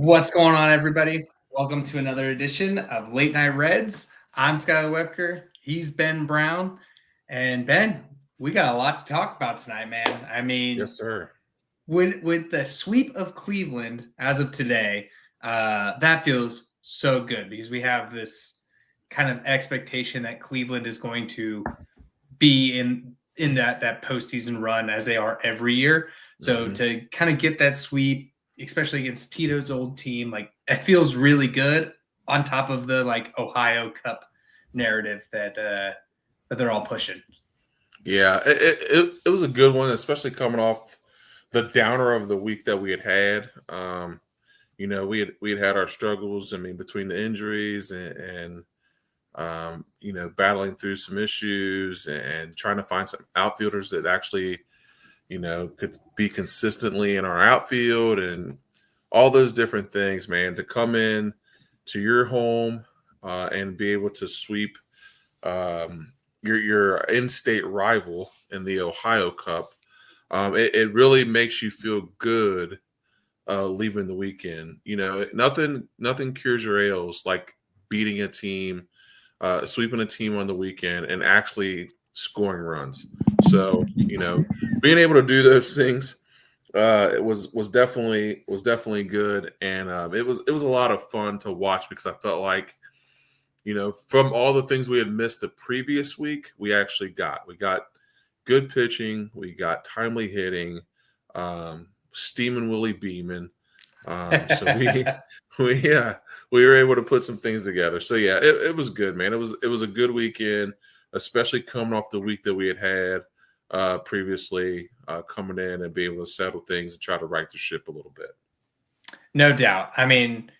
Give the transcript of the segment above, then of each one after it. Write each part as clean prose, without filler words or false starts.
What's going on, everybody? Welcome to another edition of Late Night Reds. I'm Skylar Webker. He's Ben Brown. And Ben, we got a lot to talk about tonight, man. I mean, Yes, sir. with the sweep of Cleveland as of today, that feels so good because we have this kind of expectation that Cleveland is going to be in that postseason run as they are every year. So to kind of get that sweep, especially against Tito's old team, like it feels really good on top of the like Ohio Cup narrative that they're all pushing. Yeah, it was a good one, especially coming off the downer of the week that we had. We had our struggles. I mean, between the injuries and battling through some issues and trying to find some outfielders that actually, could be consistently in our outfield and all those different things, man. To come in to your home and be able to sweep your in-state rival in the Ohio Cup, it really makes you feel good leaving the weekend. Nothing cures your ails like beating a team, sweeping a team on the weekend, and actually scoring runs. So being able to do those things, it was definitely good, and it was a lot of fun to watch because I felt like, from all the things we had missed the previous week, we got good pitching, we got timely hitting, steaming Willie Beeman. So we were able to put some things together. So yeah, it was good, man. It was a good weekend, especially coming off the week that we had previously, coming in and being able to settle things and try to right the ship a little bit. No doubt. I mean,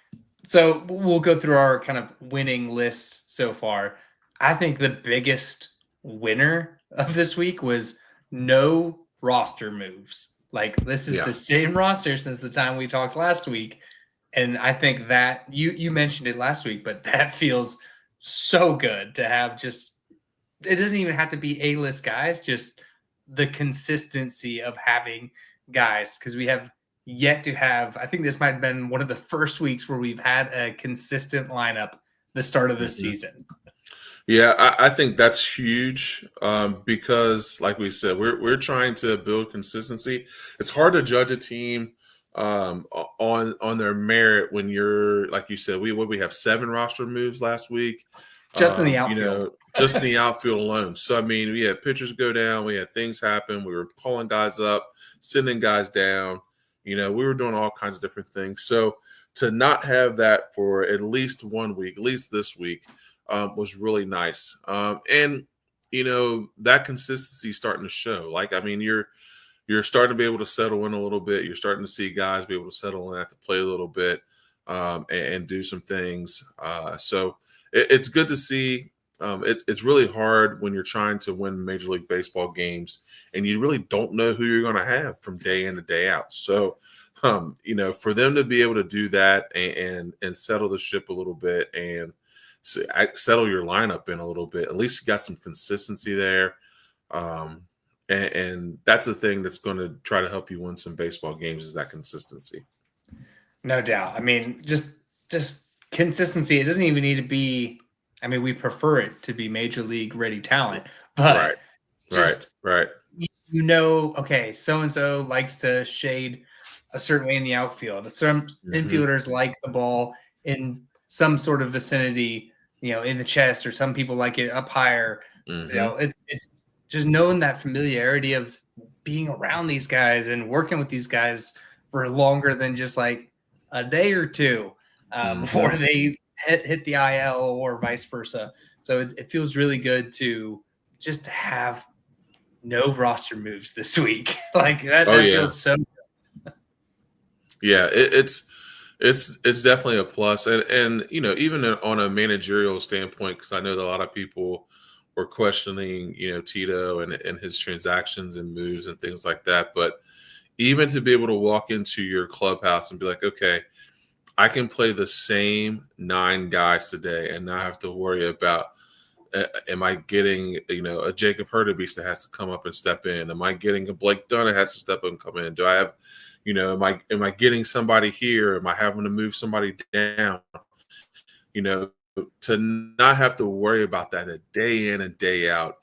so we'll go through our kind of winning lists so far. I think the biggest winner of this week was no roster moves. Like this is the same roster since the time we talked last week. And I think that you mentioned it last week, but that feels so good to have just, it doesn't even have to be A-list guys, just the consistency of having guys. Cause we have yet to have, I think this might have been one of the first weeks where we've had a consistent lineup the start of the season. Yeah, I think that's huge because, like we said, we're trying to build consistency. It's hard to judge a team on their merit when you're, like you said, we have 7 roster moves last week, just in the outfield, just in the outfield alone. So I mean, we had pitchers go down, we had things happen, we were calling guys up, sending guys down. We were doing all kinds of different things. So to not have that for at least 1 week, at least this week, was really nice. And that consistency is starting to show. Like, I mean, you're starting to be able to settle in a little bit. You're starting to see guys be able to settle in, have to play a little bit, and do some things. So it's good to see. It's really hard when you're trying to win Major League Baseball games and you really don't know who you're going to have from day in to day out. So, for them to be able to do that and settle the ship a little bit and settle your lineup in a little bit, at least you got some consistency there. And that's the thing that's going to try to help you win some baseball games is that consistency. No doubt. I mean, just consistency. It doesn't even need to be, I mean, we prefer it to be major league ready talent, but right. Okay, so-and-so likes to shade a certain way in the outfield. Some infielders like the ball in some sort of vicinity, in the chest, or some people like it up higher. So it's just knowing that familiarity of being around these guys and working with these guys for longer than just like a day or two before they hit the IL or vice versa. So it feels really good to just to have no roster moves this week. Like that feels so good. Yeah, it's definitely a plus. And even on a managerial standpoint, because I know that a lot of people were questioning, Tito and his transactions and moves and things like that. But even to be able to walk into your clubhouse and be like, okay, I can play the same 9 guys today and not have to worry about, am I getting, a Jacob Hurtubise that has to come up and step in? Am I getting a Blake Dunn that has to step up and come in? Do I have, You know, am I getting somebody here? Am I having to move somebody down? You know, to not have to worry about that a day in and day out.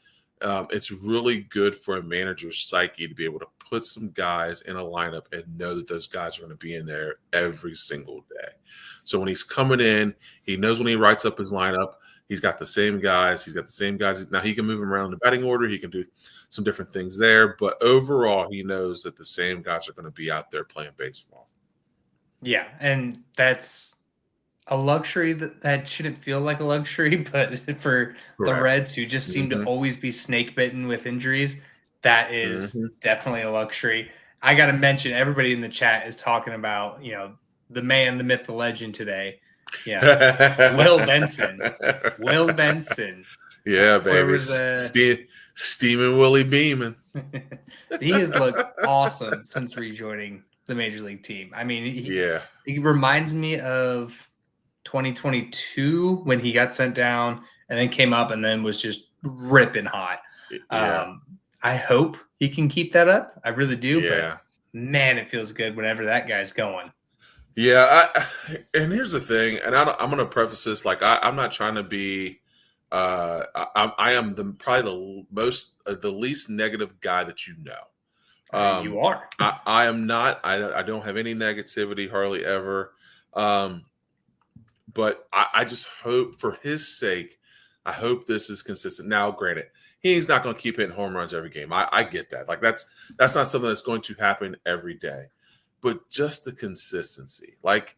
It's really good for a manager's psyche to be able to put some guys in a lineup and know that those guys are going to be in there every single day. So when he's coming in, he knows when he writes up his lineup, he's got the same guys. He's got the same guys. Now he can move them around in the batting order. He can do some different things there. But overall, he knows that the same guys are going to be out there playing baseball. Yeah, and that's a luxury that shouldn't feel like a luxury, but for the Correct. Reds, who just seem to always be snake bitten with injuries, that is definitely a luxury. I got to mention, everybody in the chat is talking about, the man, the myth, the legend today. Yeah, Will Benson. Will Benson. Yeah, baby. Steaming Willie Beeman. He has looked awesome since rejoining the major league team. I mean, he reminds me of 2022 when he got sent down and then came up and then was just ripping hot. Yeah. I hope he can keep that up. I really do. Yeah. But man, it feels good whenever that guy's going. Yeah. And here's the thing, and I'm going to preface this like I'm not trying to be. I am probably the least negative guy that you know. You are. I am not. I don't have any negativity hardly ever. But I just hope, for his sake, I hope this is consistent. Now, granted, he's not going to keep hitting home runs every game. I get that. Like that's not something that's going to happen every day. But just the consistency. Like,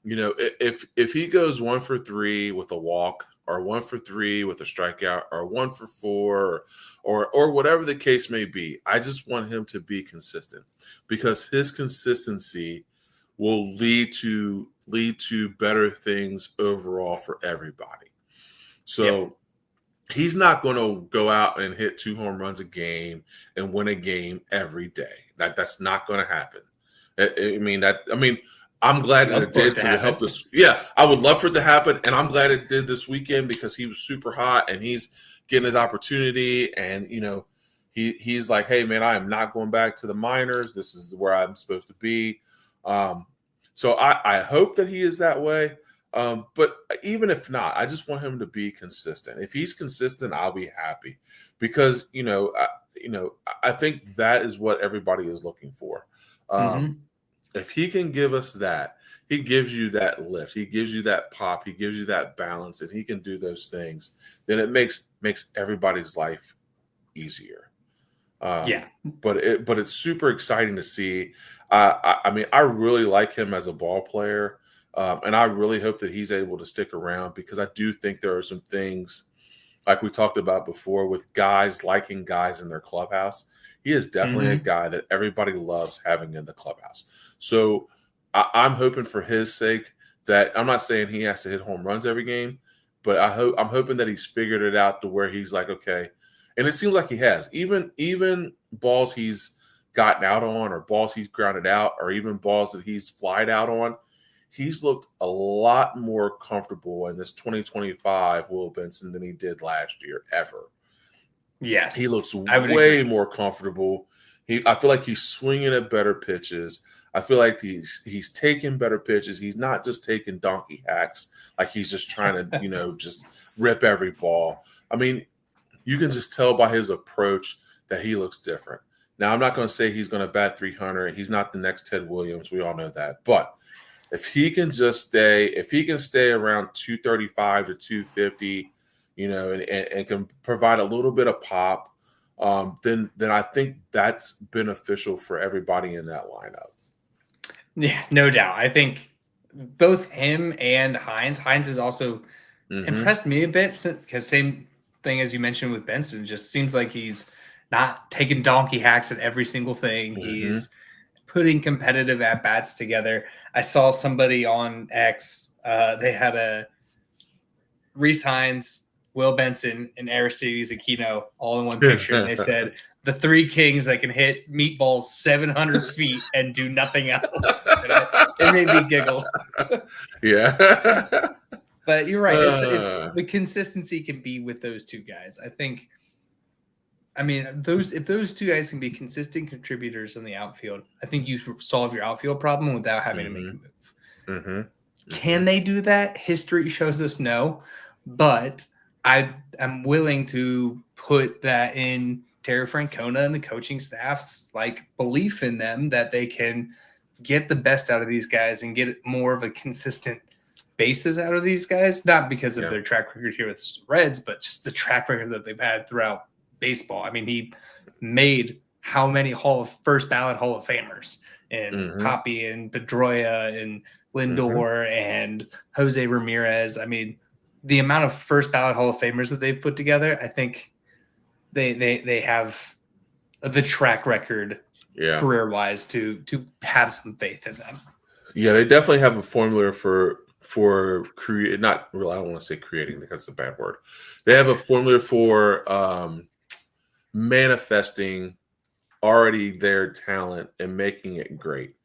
if he goes 1 for 3 with a walk, or 1 for 3 with a strikeout, or 1 for 4, or whatever the case may be, I just want him to be consistent, because his consistency will lead to better things overall for everybody. So he's not going to go out and hit 2 home runs a game and win a game every day. That's not going to happen. I'm glad that it did, because it helped us. Yeah, I would love for it to happen, and I'm glad it did this weekend, because he was super hot and he's getting his opportunity. And he's like, hey man, I am not going back to the minors. This is where I'm supposed to be. So I hope that he is that way. But even if not, I just want him to be consistent. If he's consistent, I'll be happy, because I think that is what everybody is looking for. If he can give us that, he gives you that lift, he gives you that pop, he gives you that balance, and he can do those things, then it makes everybody's life easier. But it's super exciting to see. I really like him as a ball player, and I really hope that he's able to stick around, because I do think there are some things, like we talked about before, with guys liking guys in their clubhouse. He is definitely a guy that everybody loves having in the clubhouse. So I'm hoping, for his sake, that, I'm not saying he has to hit home runs every game, but I'm hoping that he's figured it out to where he's like, okay. And it seems like he has. Even balls he's gotten out on, or balls he's grounded out, or even balls that he's flied out on, he's looked a lot more comfortable in this 2025 Will Benson than he did last year ever. Yes. He looks way more comfortable. I feel like he's swinging at better pitches. I feel like he's taking better pitches. He's not just taking donkey hacks, like he's just trying to, just rip every ball. I mean, you can just tell by his approach that he looks different. Now, I'm not going to say he's going to bat 300. He's not the next Ted Williams. We all know that. But if he can stay around 235 to 250, and can provide a little bit of pop, then I think that's beneficial for everybody in that lineup. Yeah, no doubt. I think both him and Hines has also impressed me a bit, because same thing as you mentioned with Benson, just seems like he's not taking donkey hacks at every single thing. He's putting competitive at-bats together. I saw somebody on X, they had a Reese Hines, Will Benson, and Aristides Aquino all in one picture. And they said, the 3 kings that can hit meatballs 700 feet and do nothing else. It made me giggle. Yeah. But you're right. If the consistency can be with those 2 guys, I think I mean, if those two guys can be consistent contributors in the outfield, I think you solve your outfield problem without having to make a move. Can they do that? History shows us no, but I'm willing to put that in Terry Francona and the coaching staff's like belief in them that they can get the best out of these guys and get more of a consistent basis out of these guys, not because of their track record here with the Reds, but just the track record that they've had throughout baseball. I mean, he made how many first ballot Hall of Famers and Poppy and Pedroia and Lindor and Jose Ramirez. I mean, the amount of first ballot Hall of Famers that they've put together, I think they have the track record career wise to have some faith in them. Yeah, they definitely have a formula for create. Not really. I don't want to say creating because it's a bad word. They have a formula for manifesting already their talent and making it great.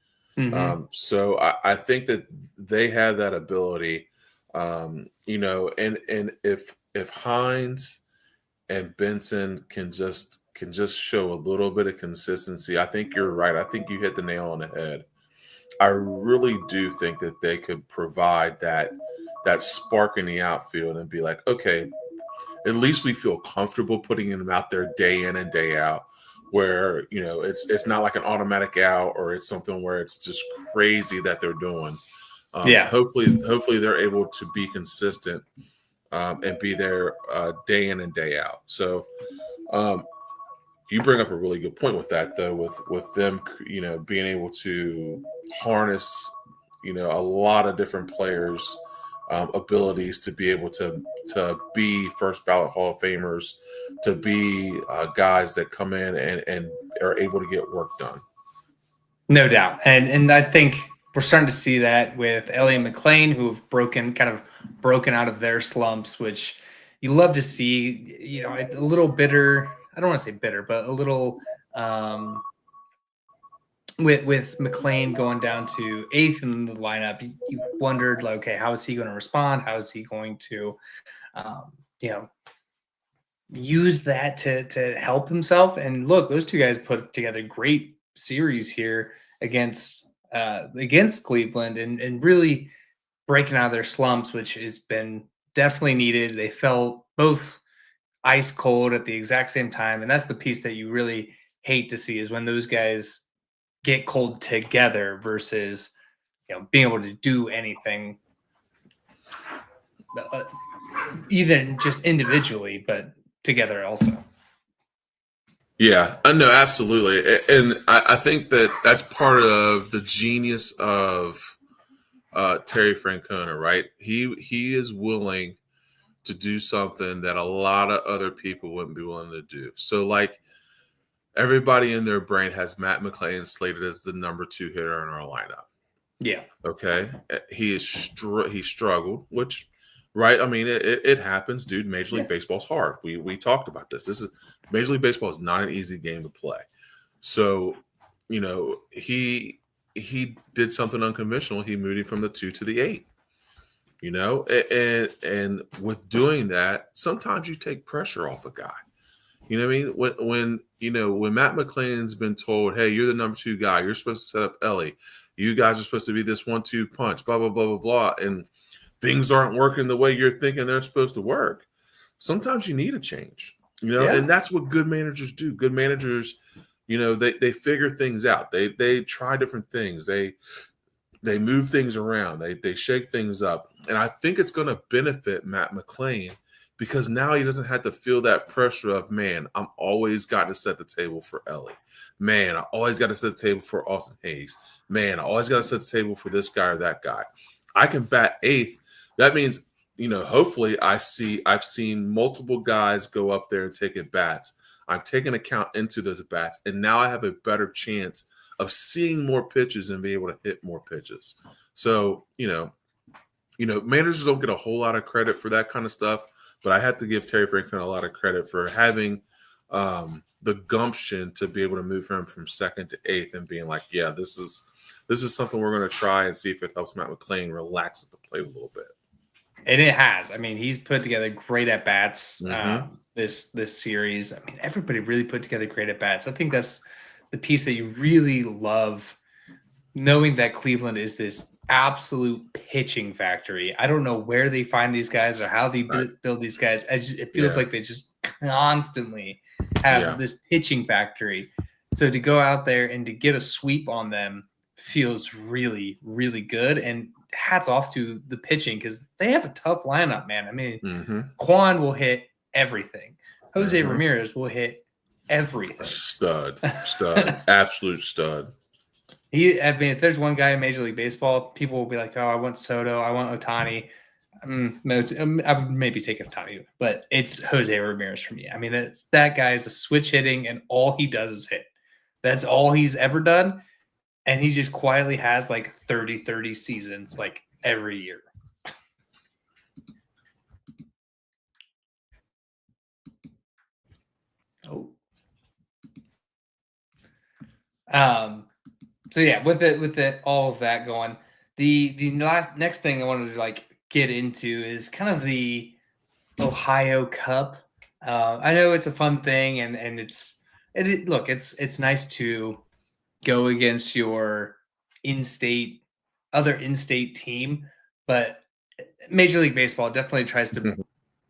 So I think that they have that ability, and if Hines and Benson can just show a little bit of consistency, I think you're right. I think you hit the nail on the head. I really do think that they could provide that spark in the outfield and be like, okay, at least we feel comfortable putting them out there day in and day out, where it's not like an automatic out or it's something where it's just crazy that they're doing. Hopefully they're able to be consistent and be there day in and day out. So you bring up a really good point with that, though, with them, being able to harness, a lot of different players' abilities to be able to be first ballot Hall of Famers, to be guys that come in and are able to get work done. No doubt. And I think we're starting to see that with Ellie and McLean, who have broken out of their slumps, which you love to see, a little bitter. I don't want to say bitter, but a little with McLean going down to 8th in the lineup, you wondered, like, okay, how is he going to respond? How is he going to, use that to help himself? And look, those two guys put together great series here against Cleveland and really breaking out of their slumps, which has been definitely needed. They felt both ice cold at the exact same time, and that's the piece that you really hate to see, is when those guys get cold together versus being able to do anything, even just individually, but together also. Yeah, no, absolutely, and I think that's part of the genius of Terry Francona, right? He is willing to do something that a lot of other people wouldn't be willing to do. So, like, everybody in their brain has Matt McLean slated as the number 2 hitter in our lineup. Yeah. Okay. He struggled, which, right? I mean, it happens, dude. Major League Baseball's hard. We talked about this. Major League Baseball is not an easy game to play. So, he did something unconventional. He moved him from the 2 to the 8. And with doing that, sometimes you take pressure off a guy. You know what I mean? When Matt McLean's been told, hey, you're the number 2 guy, you're supposed to set up Ellie, you guys are supposed to be this 1-2 punch, blah, blah, blah, blah, blah, and things aren't working the way you're thinking they're supposed to work, sometimes you need a change, and that's what good managers do. Good managers, they figure things out. They try different things. They move things around. They shake things up. And I think it's going to benefit Matt McLean, because now he doesn't have to feel that pressure of, man, I'm always got to set the table for Ellie. Man, I always got to set the table for Austin Hayes. Man, I always got to set the table for this guy or that guy. I can bat 8th. That means, hopefully I've seen multiple guys go up there and take at bats. I'm taking account into those at bats, and now I have a better chance of seeing more pitches and be able to hit more pitches. So, managers don't get a whole lot of credit for that kind of stuff, but I have to give Terry Francona a lot of credit for having the gumption to be able to move him from 2nd to 8th and being like, yeah, this is something we're going to try and see if it helps Matt McLean relax at the plate a little bit. And it has. I mean, he's put together great at bats. this series. I mean, everybody really put together great at bats. I think that's the piece that you really love, knowing that Cleveland is this absolute pitching factory. I don't know where they find these guys or how they Right. build these guys. It feels Yeah. like they just constantly have Yeah. this pitching factory. So to go out there and to get a sweep on them feels really, really good. And hats off to the pitching because they have a tough lineup, man. I mean, Mm-hmm. Quan will hit everything. Jose Mm-hmm. Ramirez will hit everything. Stud, absolute stud. I mean, if there's one guy in Major League Baseball, people will be like, "Oh, I want Soto, I want Ohtani." I would maybe take Ohtani, but it's Jose Ramirez for me. I mean, that guy is a switch hitting, and all he does is hit. That's all he's ever done, and he just quietly has like 30 seasons, like every year. Oh. So yeah, with it all of that going, the next thing I wanted to like get into is kind of the Ohio Cup. I know it's a fun thing, and look, it's nice to go against your other in-state team, but Major League Baseball definitely tries to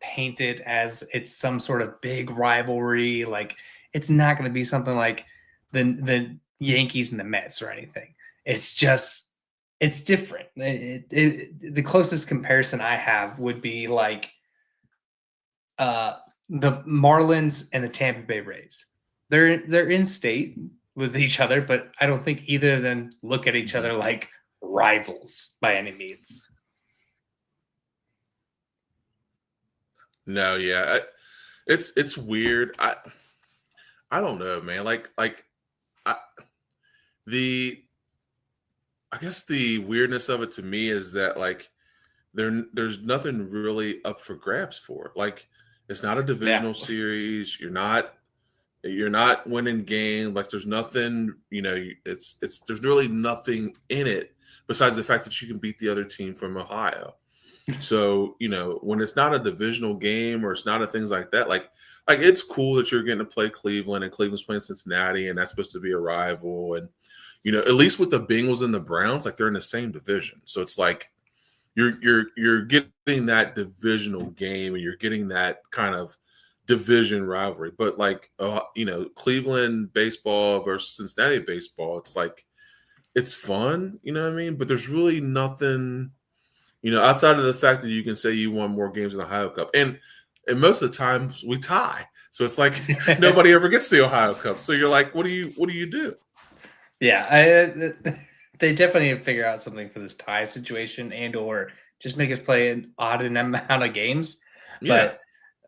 paint it as it's some sort of big rivalry. Like it's not going to be something like the Yankees and the Mets or anything. It's just it's different. The closest comparison I have would be like the Marlins and the Tampa Bay Rays. They're in state with each other, but I don't think either of them look at each other like rivals by any means. No, yeah, it's weird. I don't know, man. I, the I guess the weirdness of it to me is that like there's nothing really up for grabs for it. Like it's not a divisional series. You're not winning game. Like there's nothing. It's there's really nothing in it besides the fact that you can beat the other team from Ohio. So, when it's not a divisional game or it's not a things like that, like it's cool that you're getting to play Cleveland and Cleveland's playing Cincinnati and that's supposed to be a rival. And, at least with the Bengals and the Browns, like they're in the same division. So it's like you're getting that divisional game and you're getting that kind of division rivalry. But like, Cleveland baseball versus Cincinnati baseball, it's like, it's fun, you know what I mean? But there's really nothing – outside of the fact that you can say you won more games in the Ohio Cup. And most of the time we tie. So it's like nobody ever gets the Ohio Cup. So you're like, what do you do? Yeah, they definitely need to figure out something for this tie situation and or just make us play an odd amount of games. Yeah.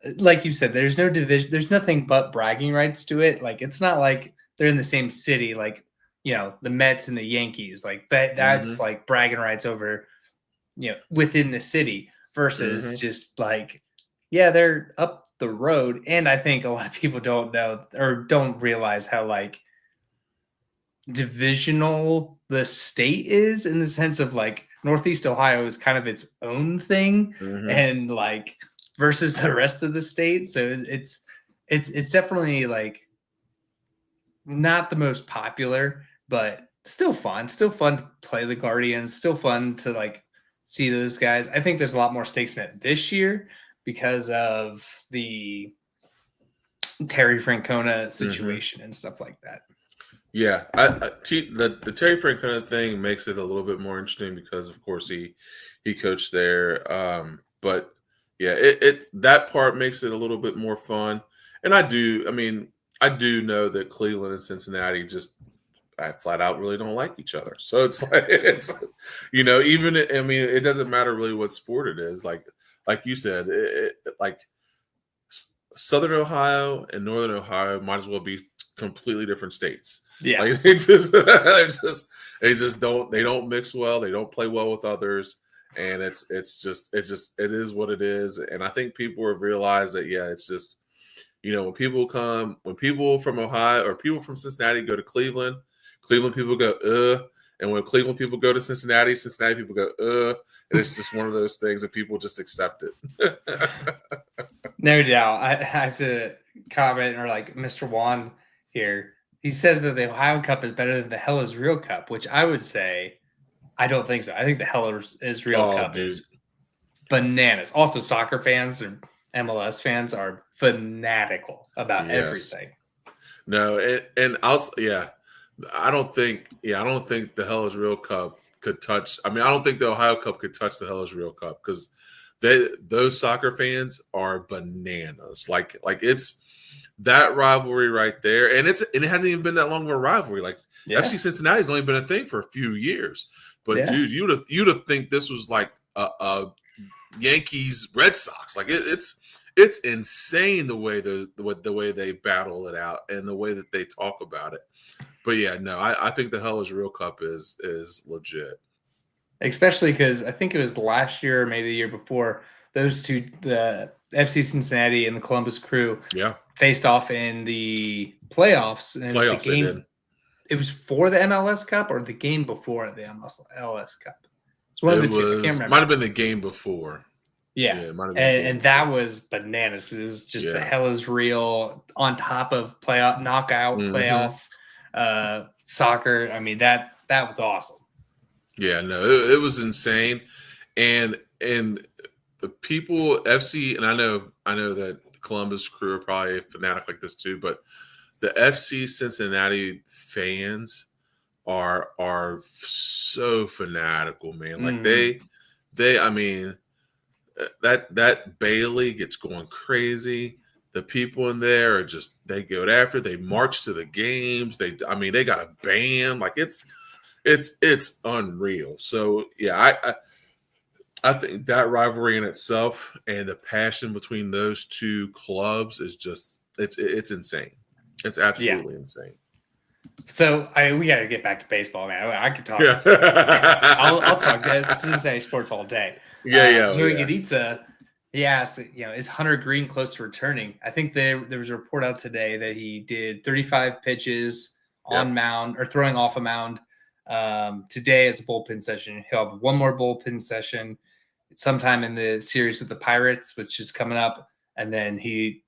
But like you said, there's no division. There's nothing but bragging rights to it. Like it's not like they're in the same city, like, the Mets and the Yankees. Like that's like bragging rights over within the city versus just like, yeah, they're up the road. And I think a lot of people don't know or don't realize how like divisional the state is in the sense of like Northeast Ohio is kind of its own thing and like versus the rest of the state. So it's definitely like not the most popular, but still fun to play the Guardians, still fun to like see those guys. I think there's a lot more stakes in it this year because of the Terry Francona situation and stuff like that. Yeah, the Terry Francona thing makes it a little bit more interesting because, of course, he coached there. But yeah, it that part makes it a little bit more fun. And I do know that Cleveland and Cincinnati just flat out really don't like each other. So it's like it doesn't matter really what sport it is. Like you said, like Southern Ohio and Northern Ohio might as well be completely different states. Yeah, like they just don't mix well. They don't play well with others, and it is what it is. And I think people have realized that it's just when people from Ohio or people from Cincinnati go to Cleveland people go and when Cleveland people go to Cincinnati people go and it's just one of those things that people just accept it. No doubt. I have to comment, or like Mr. Wan here. He says that the Ohio Cup is better than the Hell is Real Cup, which I would say I don't think so. I think the Hell is Real Oh, Cup dude. is bananas. Also, soccer fans or MLS fans are fanatical about Yes. everything. No, and yeah, I don't think the Hell is Real Cup could touch. I mean, I don't think the Ohio Cup could touch the Hell is Real Cup because those soccer fans are bananas. Like it's that rivalry right there, and it hasn't even been that long of a rivalry. Like FC Yeah. Cincinnati's only been a thing for a few years, but Yeah. dude, you'd have think this was like a Yankees Red Sox. Like it's insane the way the way they battle it out and the way that they talk about it. But yeah, no, I think the Hell is Real Cup is legit. Especially because I think it was last year or maybe the year before, those two, the FC Cincinnati and the Columbus Crew, Yeah, faced off in the playoffs. And it was the playoffs they game. did. It was for the MLS Cup or the game before the MLS Cup. It's one of the two. I can't remember. Might have been the game before. Yeah, it might have been and that was bananas. It was just the Hell is Real on top of knockout playoff soccer. I mean that was awesome. Yeah, no, it was insane, and the people FC, and I know that the Columbus Crew are probably a fanatic like this too, but the FC Cincinnati fans are so fanatical, man. Like they, I mean, that Bailey gets going crazy. The people in there are just they go after. They march to the games. They got a band. Like it's unreal. So yeah, I think that rivalry in itself and the passion between those two clubs is just it's insane. It's absolutely insane. So we got to get back to baseball, man. I could talk. Yeah. I'll talk Cincinnati sports all day. Joey Gaditza, he asked, is Hunter Green close to returning? I think there was a report out today that he did 35 pitches on mound or throwing off a mound. Today as a bullpen session. He'll have one more bullpen session sometime in the series with the Pirates, which is coming up, and then he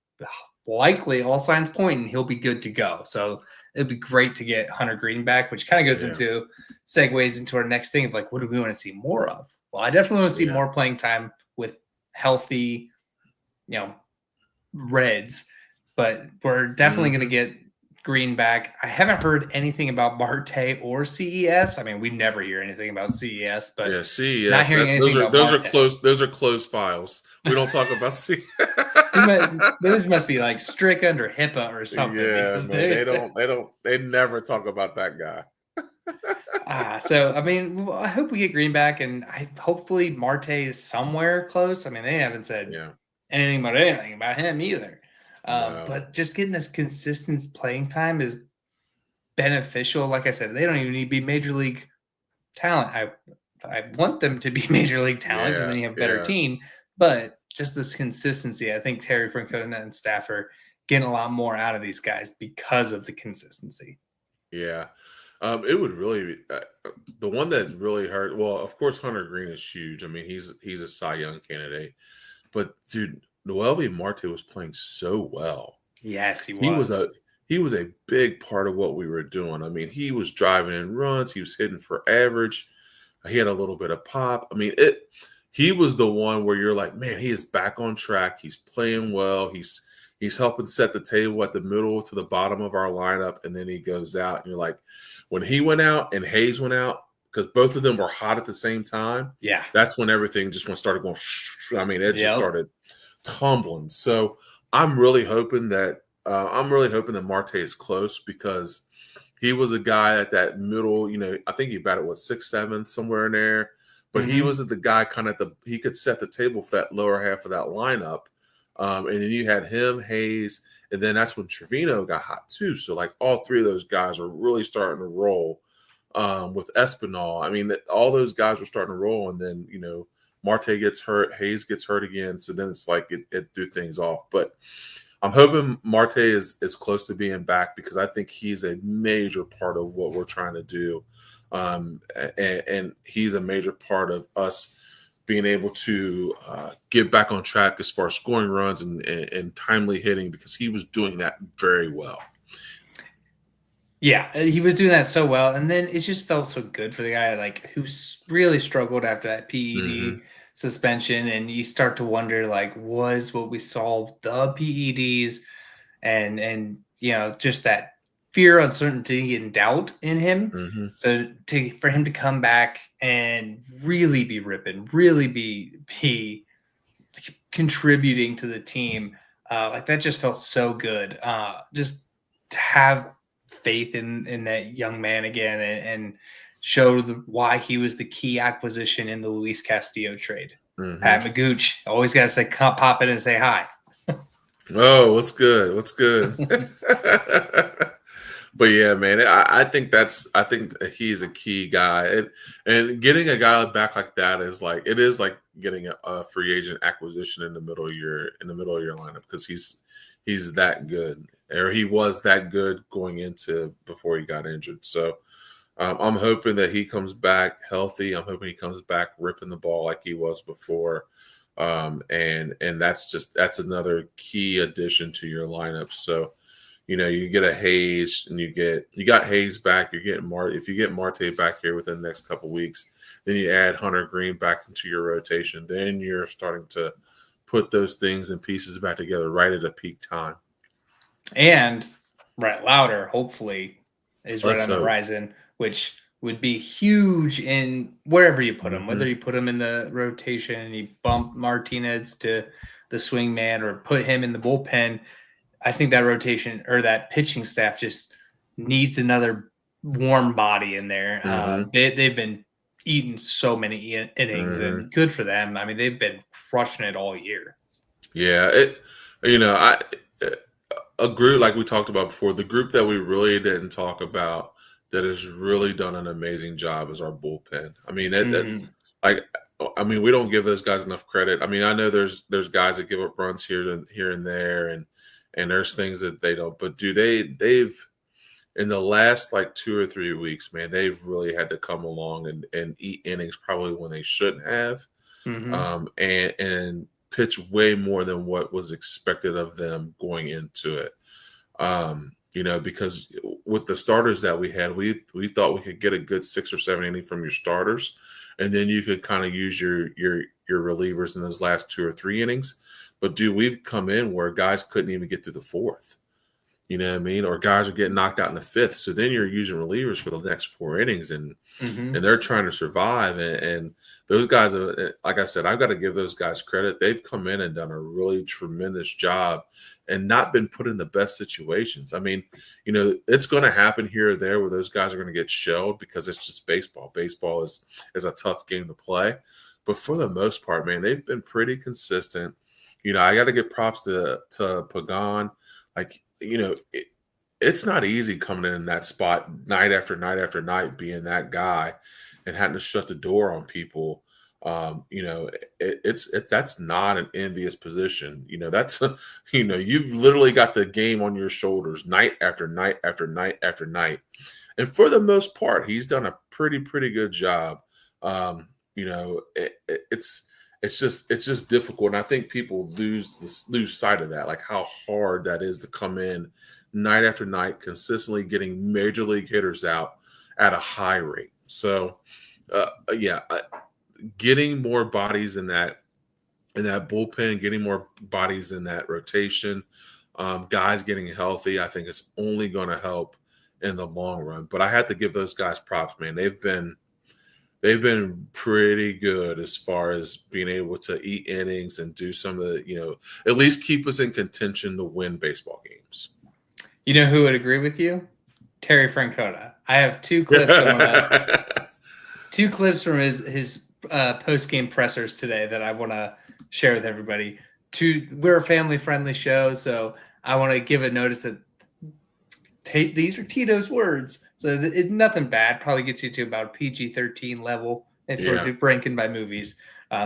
likely all signs pointing he'll be good to go. So it'd be great to get Hunter Green back, which kind of goes segues into our next thing of like, what do we want to see more of? Well, I definitely want to see more playing time with healthy, Reds, but we're definitely going to get Green back. I haven't heard anything about Marte or CES. I mean, we never hear anything about CES, but CES. Not hearing anything about those Marte. are close. Those are closed files. We don't talk about CES. Those must be like strict under HIPAA or something. Yeah, man, they never talk about that guy. So I mean, I hope we get Green back, and hopefully Marte is somewhere close. I mean, they haven't said anything about him either. No. But just getting this consistent playing time is beneficial. Like I said, they don't even need to be major league talent. I want them to be major league talent because then you have a better team. But just this consistency, I think Terry Francona and staff are getting a lot more out of these guys because of the consistency. Yeah. It would really the one that really hurt. Well, of course, Hunter Green is huge. I mean, he's a Cy Young candidate, but dude, Noelvi Marte was playing so well. Yes, he was. He was a big part of what we were doing. I mean, he was driving in runs. He was hitting for average. He had a little bit of pop. I mean, he was the one where you're like, man, he is back on track. He's playing well. He's helping set the table at the middle to the bottom of our lineup, and then he goes out, and you're like, when he went out and Hayes went out, because both of them were hot at the same time. Yeah, that's when everything just started going. I mean, it just started tumbling. So I'm really hoping that Marte is close, because he was a guy at that middle. I think he batted 6'7", somewhere in there. But he was the guy kind of he could set the table for that lower half of that lineup. And then you had him, Hayes, and then that's when Trevino got hot too. So like all three of those guys are really starting to roll. With Espinal, I mean, all those guys were starting to roll, and then Marte gets hurt, Hayes gets hurt again. So then it's like it threw things off. But I'm hoping Marte is close to being back, because I think he's a major part of what we're trying to do. And he's a major part of us being able to get back on track as far as scoring runs and timely hitting, because he was doing that very well. Yeah, he was doing that so well, and then it just felt so good for the guy like who really struggled after that Mm-hmm. PED suspension, and you start to wonder like, was what we saw the PEDs, and just that fear, uncertainty, and doubt in him. Mm-hmm. So for him to come back and really be ripping, really be contributing to the team, like that just felt so good. Just to have faith in that young man again, and show why he was the key acquisition in the Luis Castillo trade. Mm-hmm. Pat Magooch always got to say, pop in and say hi. Oh, what's good? What's good? But yeah, man, I think he's a key guy, and getting a guy back like that is like getting a free agent acquisition in the middle of your lineup, because he's that good, or he was that good going into before he got injured. So I'm hoping that he comes back healthy. I'm hoping he comes back ripping the ball like he was before. And that's another key addition to your lineup. So, you get a Hayes, and you got Hayes back. You're getting if you get Marte back here within the next couple of weeks, then you add Hunter Green back into your rotation. Then you're starting to put those things and pieces back together right at a peak time. And Brett Lauder, hopefully, is right Let's on the hope. horizon, which would be huge in wherever you put him, Mm-hmm. whether you put him in the rotation and you bump Martinez to the swing man or put him in the bullpen. I think that rotation or that pitching staff just needs another warm body in there. Mm-hmm. They've been eating so many innings, Mm-hmm. and good for them. I mean, they've been crushing it all year. Yeah, a group like we talked about before, the group that we really didn't talk about that has really done an amazing job is our bullpen. I mean, we don't give those guys enough credit. I mean, I know there's guys that give up runs here and there, and there's things that they don't. But they've in the last like 2 or 3 weeks, man, they've really had to come along and eat innings probably when they shouldn't have, and pitch way more than what was expected of them going into it. Because with the starters that we had, we thought we could get a good 6 or 7 innings from your starters, and then you could kind of use your relievers in those last 2 or 3 innings. But dude, we've come in where guys couldn't even get through the 4th. You know what I mean? Or guys are getting knocked out in the 5th. So then you're using relievers for the next 4 innings, and they're trying to survive. And those guys are, like I said, I've got to give those guys credit. They've come in and done a really tremendous job and not been put in the best situations. I mean, it's going to happen here or there where those guys are going to get shelled because it's just baseball. Baseball is a tough game to play. But for the most part, man, they've been pretty consistent. I got to give props to Pagan. Like, it's not easy coming in that spot night after night after night, being that guy and having to shut the door on people. That's not an envious position. That's you've literally got the game on your shoulders night after night after night after night. And for the most part, he's done a pretty good job. It's just difficult, and I think people lose sight of that, like how hard that is to come in night after night, consistently getting major league hitters out at a high rate. So, getting more bodies in that bullpen, getting more bodies in that rotation, guys getting healthy, I think it's only going to help in the long run. But I have to give those guys props, man. They've been pretty good as far as being able to eat innings and do some of the, at least keep us in contention to win baseball games. You know who would agree with you? Terry Francona. I have 2 clips. Two clips from his post-game pressers today that I want to share with everybody. We're a family-friendly show, so I want to give a notice that these are Tito's words. So nothing bad. Probably gets you to about PG-13 level if we're ranking by movies.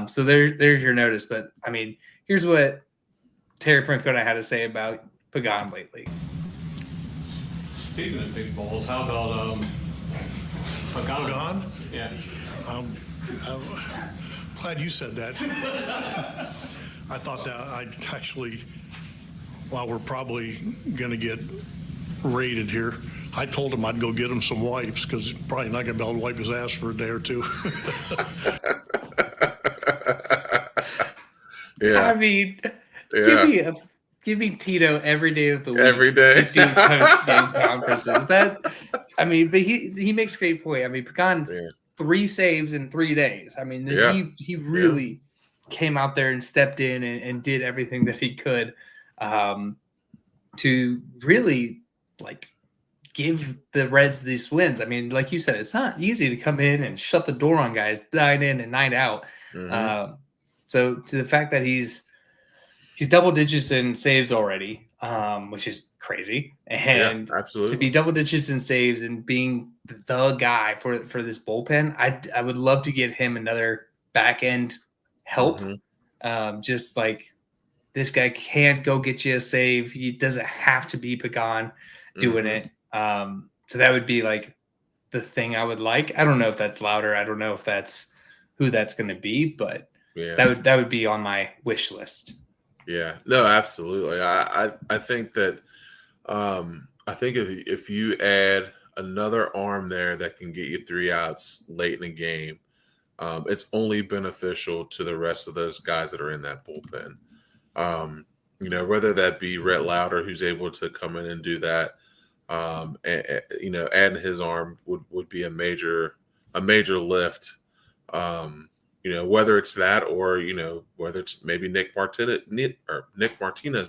So there's your notice. But, I mean, here's what Terry Francona had to say about Pagan lately. Speaking of big balls, how about Pagan? Pagan? Yeah. Glad you said that. I thought that I'd actually, while we're probably going to get raided here, I told him I'd go get him some wipes because he's probably not going to be able to wipe his ass for a day or two. Yeah. I mean, Yeah. give me Tito every day of the week. Every day. To do post-game conferences. But he makes a great point. I mean, Pecan's 3 saves in 3 days. I mean, he really came out there and stepped in and did everything that he could to really give the Reds these wins. I mean, like you said, it's not easy to come in and shut the door on guys 9 in and 9 out. Mm-hmm. So to the fact that he's double digits in saves already, which is crazy. And absolutely. To be double digits in saves and being the guy for this bullpen, I would love to give him another back end help. Mm-hmm. Just like this guy can't go get you a save. He doesn't have to be Pagan doing it. So that would be like the thing I would like. I don't know if that's louder. I don't know if that's who that's going to be, but that would be on my wish list. Yeah, no, absolutely. I think that I think if you add another arm there that can get you 3 outs late in the game, it's only beneficial to the rest of those guys that are in that bullpen. Whether that be Rhett Lauder, who's able to come in and do that, adding his arm would be a major lift. Whether it's that or whether it's maybe Nick Martinez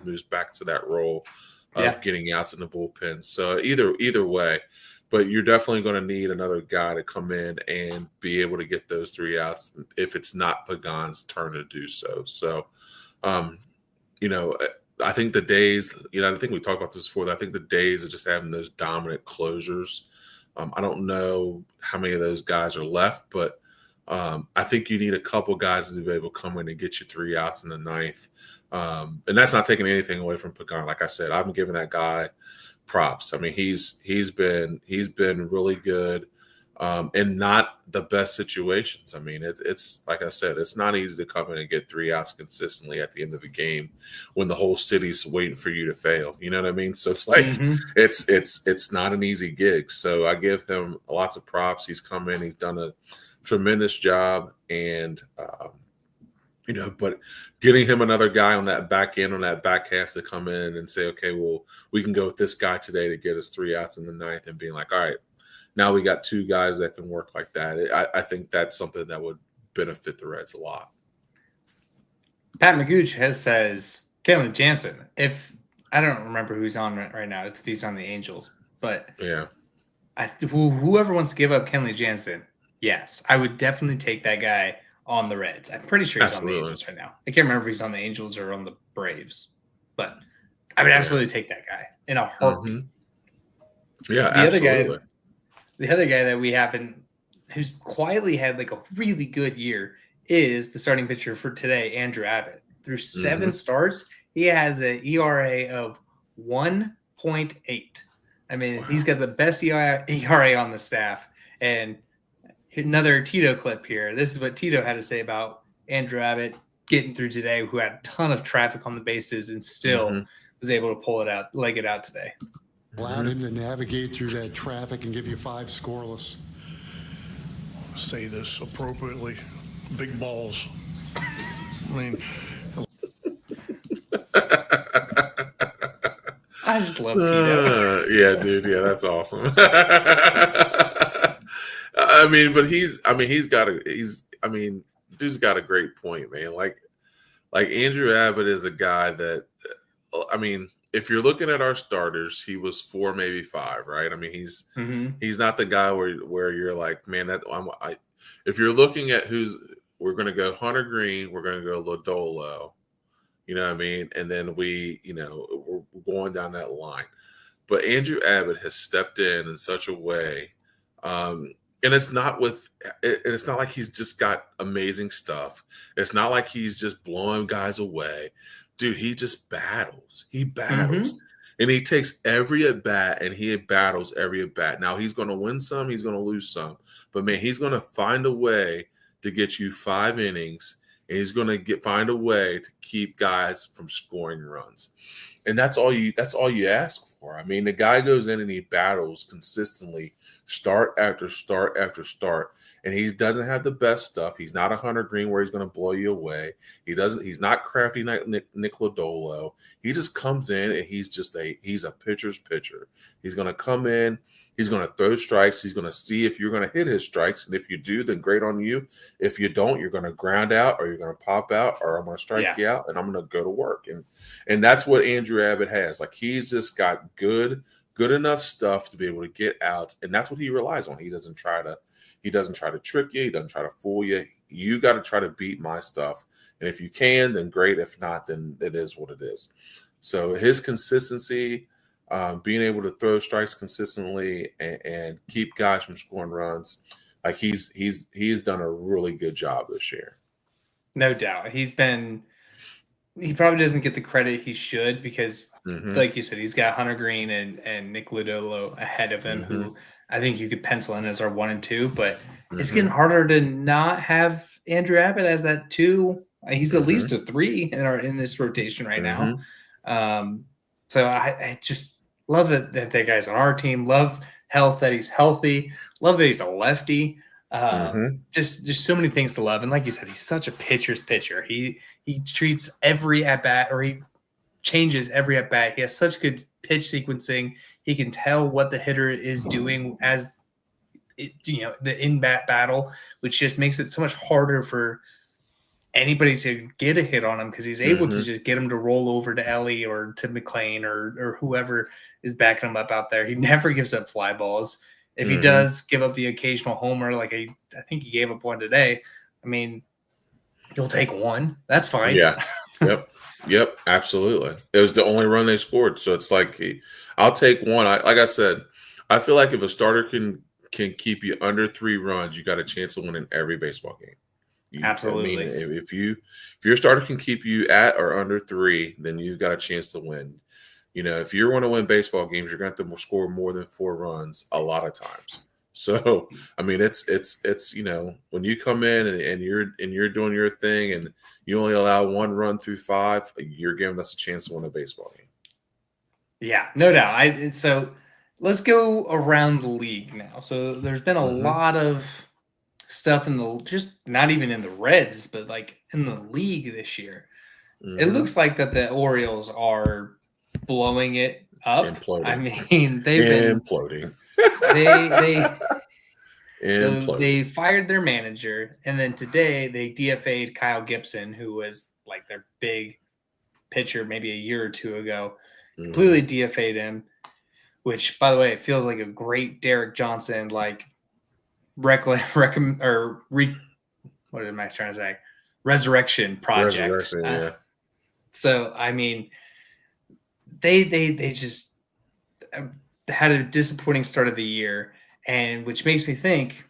moves back to that role of getting outs in the bullpen. So either way, but you're definitely going to need another guy to come in and be able to get those 3 outs if it's not Pagan's turn to do so. So, I think the days, I think we talked about this before. I think the days of just having those dominant closures. I don't know how many of those guys are left, but I think you need a couple guys to be able to come in and get you 3 outs in the 9th. And that's not taking anything away from Pagan. Like I said, I'm giving that guy props. I mean, he's been really good in not the best situations. I mean, it's like I said, it's not easy to come in and get 3 outs consistently at the end of the game when the whole city's waiting for you to fail. You know what I mean? So it's like it's not an easy gig. So I give him lots of props. He's come in, he's done a tremendous job, and but getting him another guy on that back end, on that back half to come in and say, okay, well, we can go with this guy today to get us 3 outs in the 9th, and being like, all right, now we got 2 guys that can work like that. I think that's something that would benefit the Reds a lot. Pat McGooch says Kenley Jansen. If I don't remember who's on right now, if he's on the Angels, but whoever wants to give up Kenley Jansen, yes, I would definitely take that guy on the Reds. I'm pretty sure he's on the Angels right now. I can't remember if he's on the Angels or on the Braves, but I would absolutely take that guy in a heartbeat. Yeah, absolutely. The other guy that we haven't, who's quietly had like a really good year, is the starting pitcher for today, Andrew Abbott. Through 7 starts, he has an ERA of 1.8. I mean, he's got the best ERA on the staff. And another Tito clip here. This is what Tito had to say about Andrew Abbott getting through today, who had a ton of traffic on the bases and still was able to leg it out today. Allowed him to navigate through that traffic and give you 5 scoreless. Say this appropriately. Big balls. I mean, I just love Tito. Yeah, dude. Yeah, that's awesome. Dude's got a great point, man. Like Andrew Abbott is a guy that, if you're looking at our starters, he was 4, maybe 5, right? I mean, he's not the guy where you're like, man, if you're looking at we're going to go Hunter Green, we're going to go Lodolo, you know what I mean? And then we're going down that line. But Andrew Abbott has stepped in such a way, and it's not like he's just got amazing stuff. It's not like he's just blowing guys away. Dude, he just battles. He battles. And he takes every at-bat, and he battles every at-bat. Now, he's going to win some, he's going to lose some. But, man, he's going to find a way to get you 5 innings, and he's going to find a way to keep guys from scoring runs. And that's all you ask for. I mean, the guy goes in and he battles consistently, start after start after start. And he doesn't have the best stuff. He's not a Hunter Green where he's going to blow you away. He's not crafty like Nick Lodolo. He just comes in and he's a pitcher's pitcher. He's going to come in. He's going to throw strikes. He's going to see if you're going to hit his strikes. And if you do, then great on you. If you don't, you're going to ground out, or you're going to pop out, or I'm going to strike you out, and I'm going to go to work. And that's what Andrew Abbott has. Like, he's just got good enough stuff to be able to get out. And that's what he relies on. He doesn't try to trick you. He doesn't try to fool you. You got to try to beat my stuff. And if you can, then great. If not, then it is what it is. So his consistency, being able to throw strikes consistently and keep guys from scoring runs, like he's done a really good job this year. No doubt. He probably doesn't get the credit he should because, like you said, he's got Hunter Green and Nick Lodolo ahead of him, who I think you could pencil in as our 1 and 2. But it's getting harder to not have Andrew Abbott as that 2. He's at least a 3 in this rotation right now. So I just love that guy's on our team. Love that he's healthy. Love that he's a lefty. Just so many things to love. And like you said, he's such a pitcher's pitcher. He treats every at bat, or he changes every at bat. He has such good pitch sequencing. He can tell what the hitter is doing as the in bat battle, which just makes it so much harder for anybody to get a hit on him, because he's able to just get him to roll over to Ellie or to McLean or whoever is backing him up out there. He never gives up fly balls. If he does give up the occasional homer, like I think he gave up one today, I mean, you'll take one. That's fine. Yeah. Yep. Absolutely. It was the only run they scored. So it's like, I'll take one. Like I said, I feel like if a starter can keep you under 3 runs, you got a chance of winning every baseball game. Absolutely. I mean, if your starter can keep you at or under 3, then you've got a chance to win. If you want to win baseball games, you're going to have to score more than 4 runs a lot of times. So, I mean, it's when you come in and you're doing your thing and you only allow 1 run through 5, you're giving us a chance to win a baseball game. Yeah, no doubt. So let's go around the league now. So there's been a lot of stuff just not even in the Reds, but like in the league this year. It looks like that the Orioles are blowing it up. Imploding. I mean, they've been imploding. So they fired their manager, and then today they DFA'd Kyle Gibson, who was like their big pitcher maybe a year or 2 ago. Completely DFA'd him, which, by the way, it feels like a great Derek Johnson, like what am I trying to say? Resurrection project. Resurrection, yeah. So, I mean, they just had a disappointing start of the year, and which makes me think,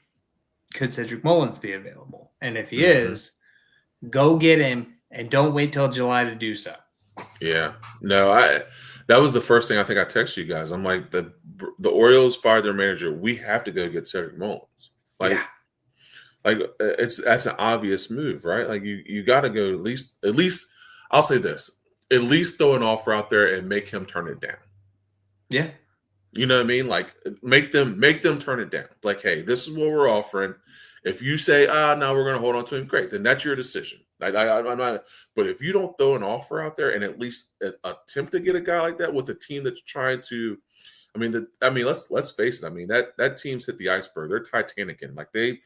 could Cedric Mullins be available? And if he is, go get him and don't wait till July to do so. Yeah. No, that was the first thing I think I texted you guys. I'm like, the Orioles fired their manager. We have to go get Cedric Mullins. That's an obvious move, right? Like you got to go at least. I'll say this: at least throw an offer out there and make him turn it down. Yeah, you know what I mean. Like make them turn it down. Like, hey, this is what we're offering. If you say, no, we're going to hold on to him, great. Then that's your decision. I'm not. But if you don't throw an offer out there and at least attempt to get a guy like that with a team that's trying to, let's face it. I mean, that team's hit the iceberg. They're Titanicing. Like they're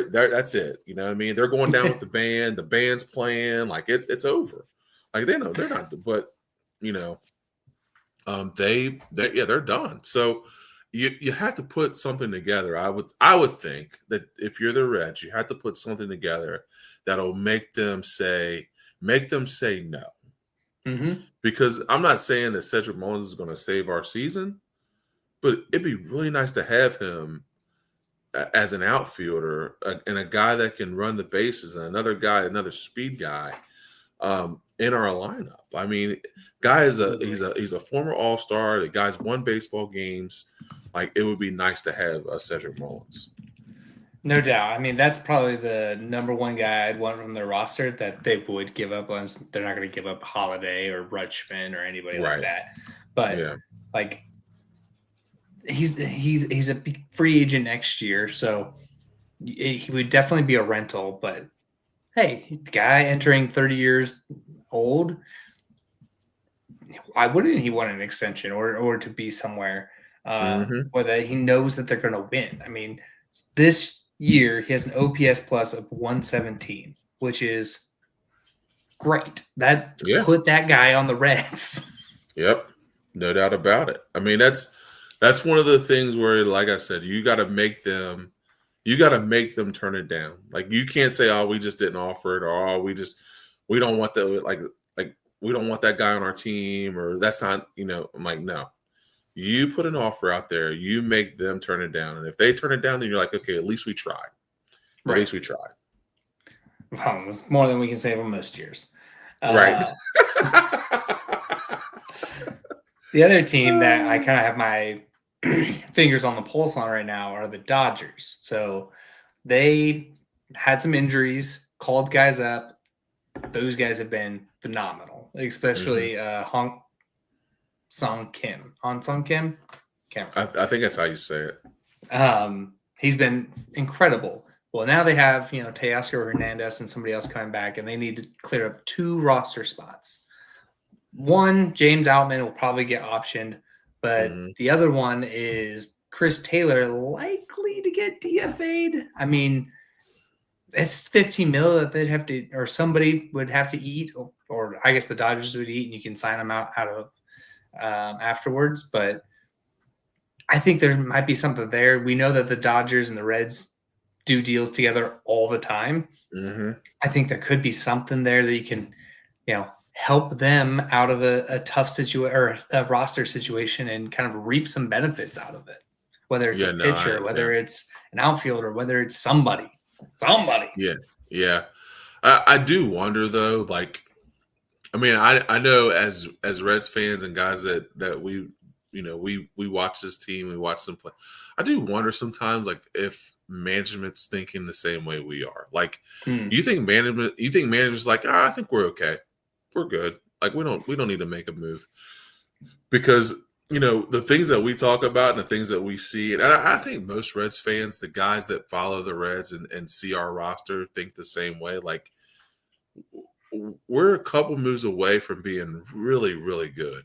that's it. You know what I mean? They're going down with the band. The band's playing. Like it's over. Like they know they're not. But they're done. So you have to put something together. I would think that if you're the Reds, you have to put something together that'll make them say no. Because I'm not saying that Cedric Mullins is going to save our season, but it'd be really nice to have him as an outfielder and a guy that can run the bases and another speed guy in our lineup. I mean, guy he's a former All-Star. The guy's won baseball games. Like, it would be nice to have a Cedric Mullins. No doubt. I mean, that's probably the number one guy I'd want from their roster that they would give up on. They're not going to give up Holiday or Rutschman or anybody like Right. that. But Yeah. like, he's a free agent next year, so he would definitely be a rental. But hey, the guy entering 30 years old, why wouldn't he want an extension or to be somewhere where that he knows that they're going to win? I mean, this year he has an OPS plus of 117, which is great. That put that guy on the Reds. Yep, no doubt about it. I mean, that's one of the things where, like I said, you got to make them turn it down. Like, you can't say, "Oh, we just didn't offer it," or "Oh, we don't want the like we don't want that guy on our team," or "That's not." I'm like, no. You put an offer out there, you make them turn it down, and if they turn it down, then you're like, okay, at least we tried. At least we tried. Well, it's more than we can say for most years. Right. The other team that I kind of have my fingers on the pulse on right now are the Dodgers. So they had some injuries, called guys up. Those guys have been phenomenal, especially Han Sung Kim. I think that's how you say it. He's been incredible. Well, now they have, Teoscar Hernandez and somebody else coming back, and they need to clear up 2 roster spots. One, James Outman will probably get optioned, but the other one is Chris Taylor, likely to get DFA'd. I mean, it's $15 million that they'd have to, or somebody would have to eat, or I guess the Dodgers would eat, and you can sign them out of afterwards. But I think there might be something there. We know that the Dodgers and the Reds do deals together all the time. I think there could be something there that you can, help them out of a tough situation or a roster situation and kind of reap some benefits out of it. Whether it's a pitcher, whether it's an outfielder, whether it's somebody. Yeah. I do wonder though, like, I mean, I know as Reds fans and guys that we watch this team, we watch them play. I do wonder sometimes, like, if management's thinking the same way we are. Like, you think management's like, I think we're okay, we're good. Like, we don't need to make a move, because the things that we talk about and the things that we see, and I think most Reds fans, the guys that follow the Reds and see our roster, think the same way. Like, we're a couple moves away from being really, really good.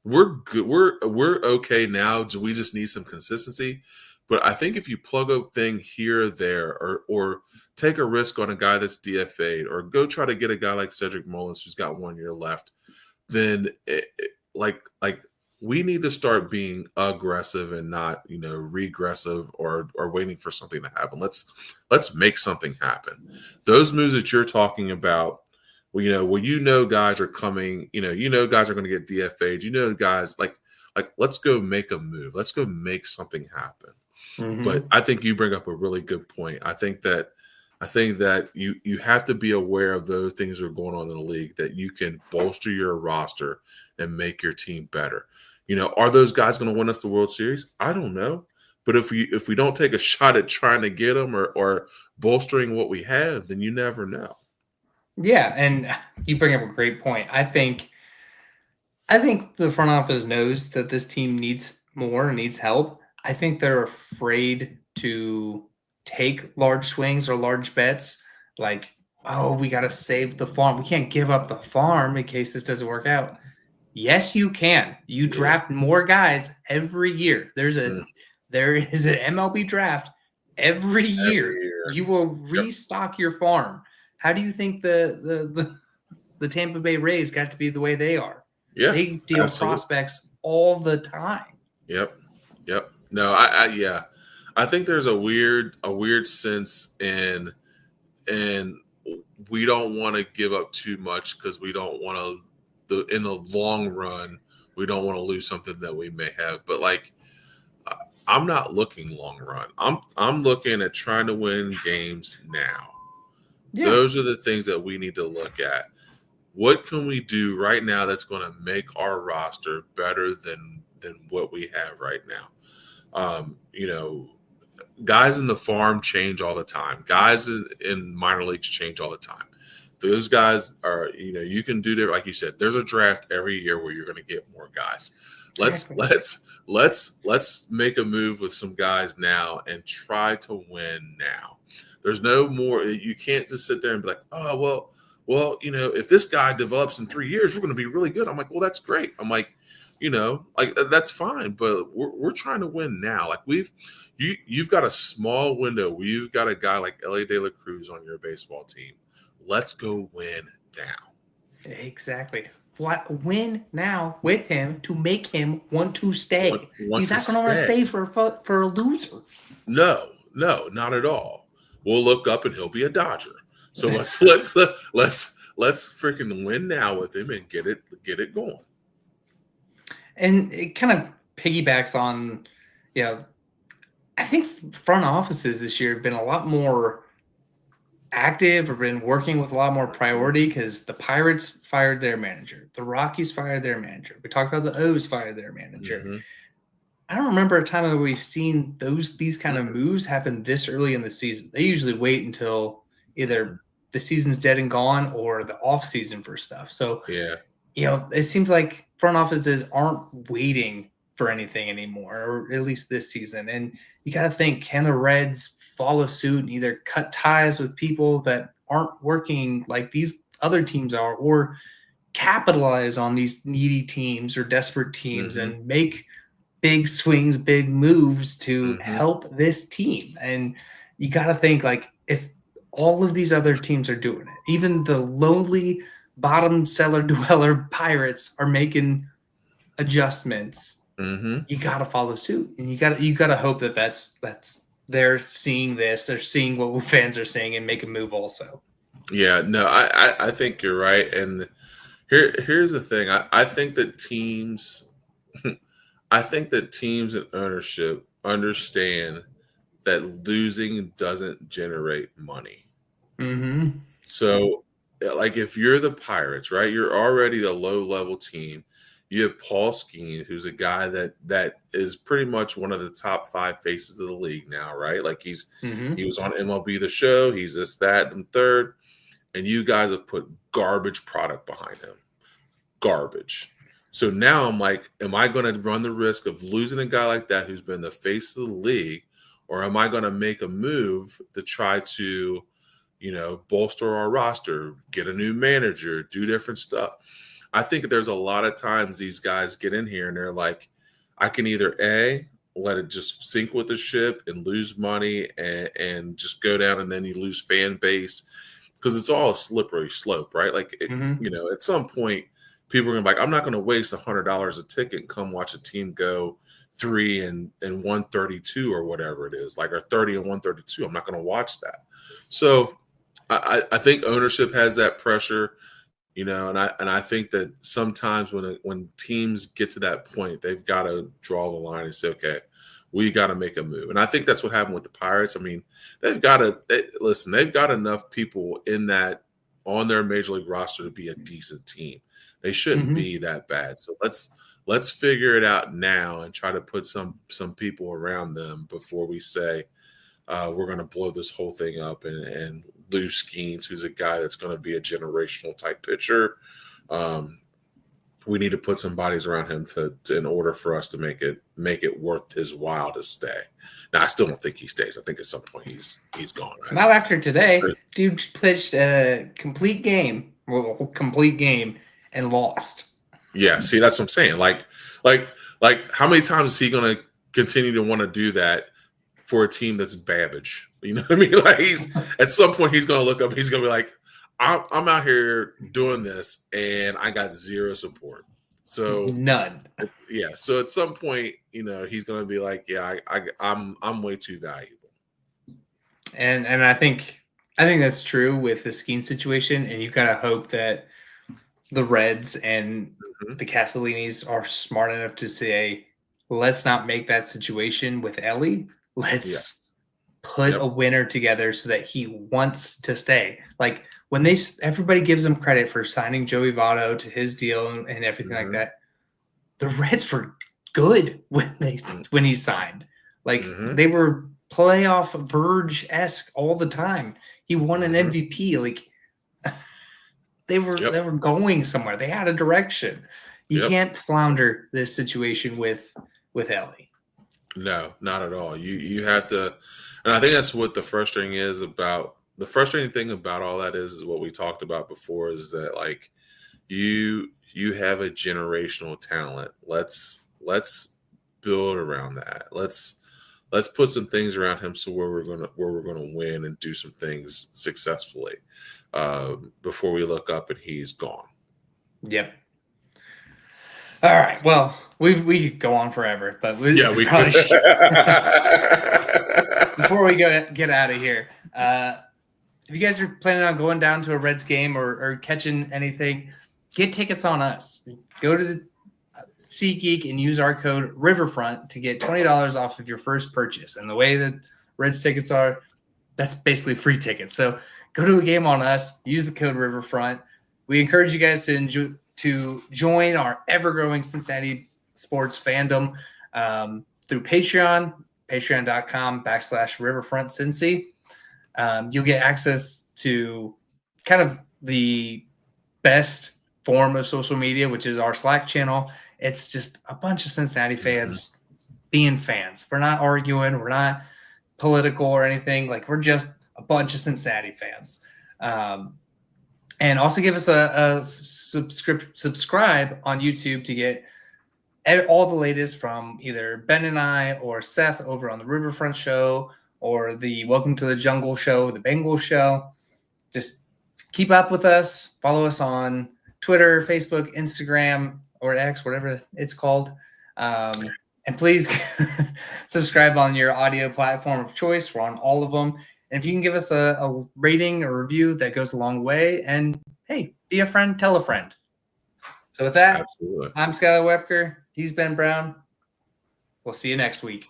We're good. We're okay now. We just need some consistency. But I think if you plug a thing here or there, or take a risk on a guy that's DFA'd, or go try to get a guy like Cedric Mullins who's got 1 year left, then like we need to start being aggressive and not regressive or waiting for something to happen. Let's make something happen. Those moves that you're talking about, guys are coming, guys are going to get DFA'd, guys like let's go make a move. Let's go make something happen. But I think you bring up a really good point. I think that you have to be aware of those things that are going on in the league, that you can bolster your roster and make your team better. Are those guys going to win us the World Series? I don't know. But if we don't take a shot at trying to get them or bolstering what we have, then you never know. Yeah, and you bring up a great point. I think the front office knows that this team needs more, needs help. I think they're afraid to take large swings or large bets. Like, oh, we got to save the farm. We can't give up the farm in case this doesn't work out. Yes, you can. You draft more guys every year. There is an MLB draft every year. You will restock your farm. How do you think the Tampa Bay Rays got to be the way they are? Yeah, they deal prospects all the time. Yep. No, I think there's a weird sense in we don't want to give up too much, because we don't want to, in the long run, we don't want to lose something that we may have. But like, I'm not looking long run. I'm looking at trying to win games now. Yeah. Those are the things that we need to look at. What can we do right now that's going to make our roster better than what we have right now? guys in the farm change all the time. Guys in minor leagues change all the time. Those guys are, you can do that. Like you said, there's a draft every year where you're going to get more guys. Exactly. Let's make a move with some guys now and try to win now. There's no more. You can't just sit there and be like, oh, well, if this guy develops in 3 years, we're going to be really good. I'm like, well, that's great. I'm like, that's fine, but we're trying to win now. Like you've got a small window where you've got a guy like Ellie De La Cruz on your baseball team. Let's go win now. Exactly. Win now with him to make him want to stay. He's not going to want to stay for a loser. No, not at all. We'll look up and he'll be a Dodger. So let's freaking win now with him and get it going. And it kind of piggybacks on, I think front offices this year have been a lot more active or been working with a lot more priority because the Pirates fired their manager. The Rockies fired their manager. We talked about the O's fired their manager. Mm-hmm. I don't remember a time where we've seen these kind of moves happen this early in the season. They usually wait until either the season's dead and gone or the off season for stuff. So, it seems like front offices aren't waiting for anything anymore, or at least this season. And you got to think, can the Reds follow suit and either cut ties with people that aren't working like these other teams are, or capitalize on these needy teams or desperate teams and make big swings, big moves to help this team? And you got to think, like, if all of these other teams are doing it, even the lonely bottom cellar dweller Pirates are making adjustments, you got to follow suit, and you got to hope that that's they're seeing this, they're seeing what fans are saying, and make a move also. Yeah, no, I think you're right. And here's the thing. I think that teams and ownership understand that losing doesn't generate money. So, like, if you're the Pirates, right, you're already a low-level team. You have Paul Skeens, who's a guy that is pretty much one of the top 5 faces of the league now, right? Like he was on MLB The Show. He's this, that, and third. And you guys have put garbage product behind him. Garbage. So now I'm like, am I going to run the risk of losing a guy like that who's been the face of the league, or am I going to make a move to try to, bolster our roster, get a new manager, do different stuff? I think there's a lot of times these guys get in here and they're like, I can either let it just sink with the ship and lose money and just go down, and then you lose fan base, because it's all a slippery slope, right? Like, at some point, people are going to be like, I'm not going to waste $100 a ticket and come watch a team go 3 and 132 or whatever it is, like, or 30 and 132. I'm not going to watch that. So I think ownership has that pressure. And I think that sometimes when teams get to that point, they've got to draw the line and say, okay, we got to make a move. And I think that's what happened with the Pirates. I mean, they've got enough people on their major league roster to be a decent team. They shouldn't be that bad. So let's figure it out now and try to put some people around them before we say we're going to blow this whole thing up and lose Skeens, who's a guy that's going to be a generational type pitcher. We need to put some bodies around him to in order for us to make it worth his while to stay. Now, I still don't think he stays. I think at some point he's gone. Not after today. Dude pitched a complete game and lost. Yeah, see, that's what I'm saying. Like how many times is he going to continue to want to do that for a team that's Babbage? You know what I mean? Like, at some point he's going to look up. He's going to be like, I'm out here doing this, and I got zero support. So none. Yeah. So at some point, he's going to be like, yeah, I'm way too valuable. And I think that's true with the Skeens situation. And you gotta hope that the Reds and the Castellinis are smart enough to say, let's not make that situation with Ellie. Let's put a winner together so that he wants to stay. Like, when everybody gives him credit for signing Joey Votto to his deal and everything like that, the Reds were good when he signed. Like, they were playoff verge-esque all the time. He won an MVP. Like they were going somewhere. They had a direction. You can't flounder this situation with Ellie. No, not at all. You have to, and I think that's what the frustrating thing about all that is what we talked about before, is that like you have a generational talent. Let's build around that. Let's put some things around him so where we're gonna win and do some things successfully before we look up and he's gone. Yep. All right. Well, we could go on forever, but we probably should. Before we get out of here, if you guys are planning on going down to a Reds game or catching anything, get tickets on us. Go to the SeatGeek and use our code Riverfront to get $20 off of your first purchase. And the way that Reds tickets are, that's basically free tickets. So go to a game on us, use the code Riverfront. We encourage you guys to join our ever-growing Cincinnati sports fandom through Patreon, patreon.com/RiverfrontCincy. You'll get access to kind of the best form of social media, which is our Slack channel. It's just a bunch of Cincinnati fans being fans. We're not arguing. We're not political or anything. Like, we're just a bunch of Cincinnati fans. And also give us a subscribe on YouTube to get all the latest from either Ben and I or Seth over on the Riverfront Show or the Welcome to the Jungle Show, the Bengals Show. Just keep up with us. Follow us on Twitter, Facebook, Instagram, or X, whatever it's called. And please subscribe on your audio platform of choice. We're on all of them. And if you can give us a rating or review, that goes a long way. And hey, be a friend, tell a friend. So with that, Absolutely. I'm Skylar Webker. He's Ben Brown. We'll see you next week.